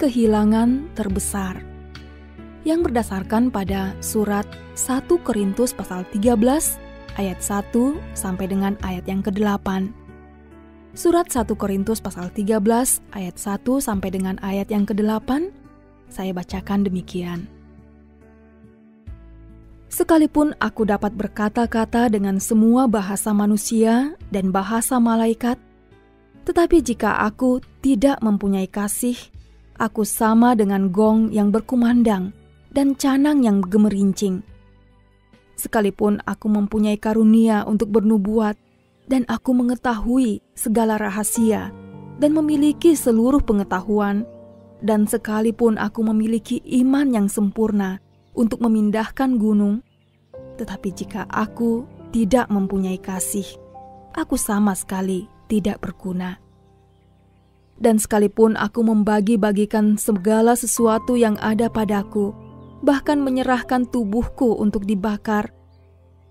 kehilangan terbesar, yang berdasarkan pada surat 1 Korintus pasal 13 ayat 1 sampai dengan ayat yang ke-8. Surat 1 Korintus pasal 13 ayat 1 sampai dengan ayat yang ke-8, saya bacakan demikian. Sekalipun aku dapat berkata-kata dengan semua bahasa manusia dan bahasa malaikat, tetapi jika aku tidak mempunyai kasih, aku sama dengan gong yang berkumandang dan canang yang gemerincing. Sekalipun aku mempunyai karunia untuk bernubuat, dan aku mengetahui segala rahasia, dan memiliki seluruh pengetahuan, dan sekalipun aku memiliki iman yang sempurna untuk memindahkan gunung, tetapi jika aku tidak mempunyai kasih, aku sama sekali tidak berguna. Dan sekalipun aku membagi-bagikan segala sesuatu yang ada padaku, bahkan menyerahkan tubuhku untuk dibakar,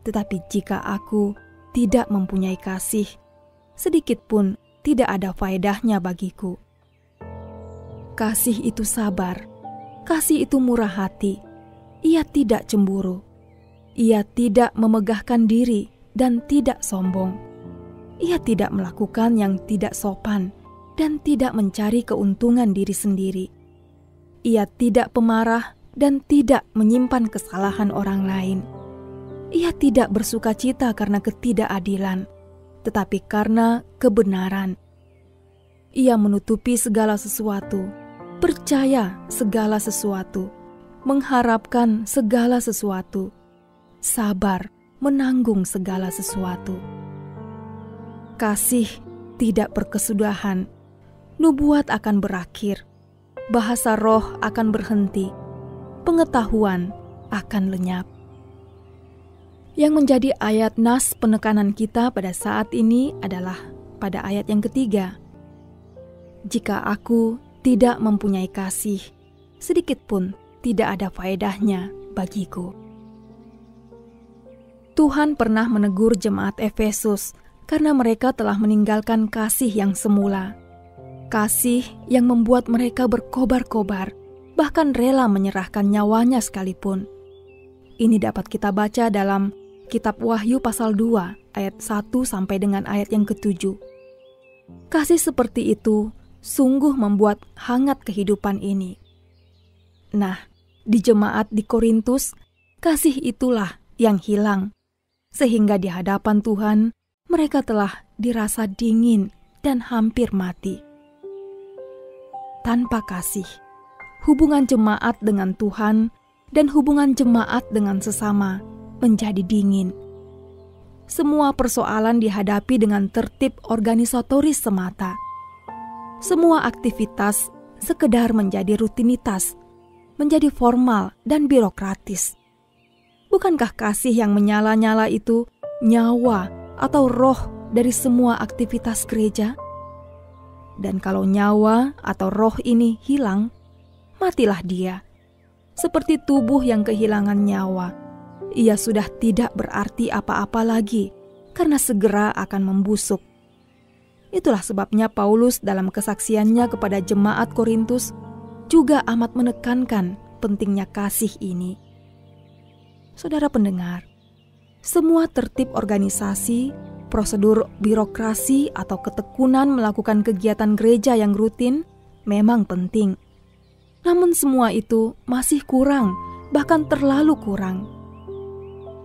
tetapi jika aku tidak mempunyai kasih, sedikit pun tidak ada faedahnya bagiku. Kasih itu sabar, kasih itu murah hati, ia tidak cemburu, ia tidak memegahkan diri dan tidak sombong, ia tidak melakukan yang tidak sopan, dan tidak mencari keuntungan diri sendiri. Ia tidak pemarah dan tidak menyimpan kesalahan orang lain. Ia tidak bersukacita karena ketidakadilan, tetapi karena kebenaran. Ia menutupi segala sesuatu, percaya segala sesuatu, mengharapkan segala sesuatu, sabar menanggung segala sesuatu. Kasih tidak berkesudahan, nubuat akan berakhir, bahasa roh akan berhenti, pengetahuan akan lenyap. Yang menjadi ayat nas penekanan kita pada saat ini adalah pada ayat yang ketiga. Jika aku tidak mempunyai kasih, sedikit pun tidak ada faedahnya bagiku. Tuhan pernah menegur jemaat Efesus karena mereka telah meninggalkan kasih yang semula. Kasih yang membuat mereka berkobar-kobar, bahkan rela menyerahkan nyawanya sekalipun. Ini dapat kita baca dalam Kitab Wahyu pasal 2 ayat 1 sampai dengan ayat yang ke-7. Kasih seperti itu sungguh membuat hangat kehidupan ini. Nah, di jemaat di Korintus, kasih itulah yang hilang, sehingga di hadapan Tuhan mereka telah dirasa dingin dan hampir mati. Tanpa kasih, hubungan jemaat dengan Tuhan dan hubungan jemaat dengan sesama menjadi dingin. Semua persoalan dihadapi dengan tertib organisatoris semata. Semua aktivitas sekedar menjadi rutinitas, menjadi formal dan birokratis. Bukankah kasih yang menyala-nyala itu nyawa atau roh dari semua aktivitas gereja? Dan kalau nyawa atau roh ini hilang, matilah dia. Seperti tubuh yang kehilangan nyawa, ia sudah tidak berarti apa-apa lagi karena segera akan membusuk. Itulah sebabnya Paulus dalam kesaksiannya kepada jemaat Korintus juga amat menekankan pentingnya kasih ini. Saudara pendengar, semua tertib organisasi, prosedur birokrasi atau ketekunan melakukan kegiatan gereja yang rutin memang penting. Namun semua itu masih kurang, bahkan terlalu kurang.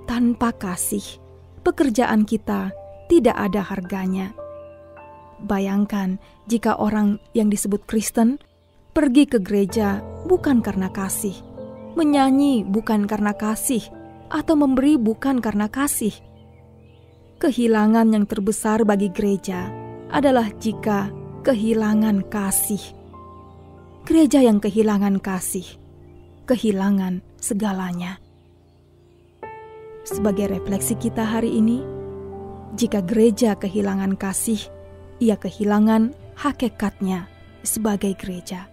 Tanpa kasih, pekerjaan kita tidak ada harganya. Bayangkan jika orang yang disebut Kristen pergi ke gereja bukan karena kasih, menyanyi bukan karena kasih, atau memberi bukan karena kasih. Kehilangan yang terbesar bagi gereja adalah jika kehilangan kasih. Gereja yang kehilangan kasih, kehilangan segalanya. Sebagai refleksi kita hari ini, jika gereja kehilangan kasih, ia kehilangan hakikatnya sebagai gereja.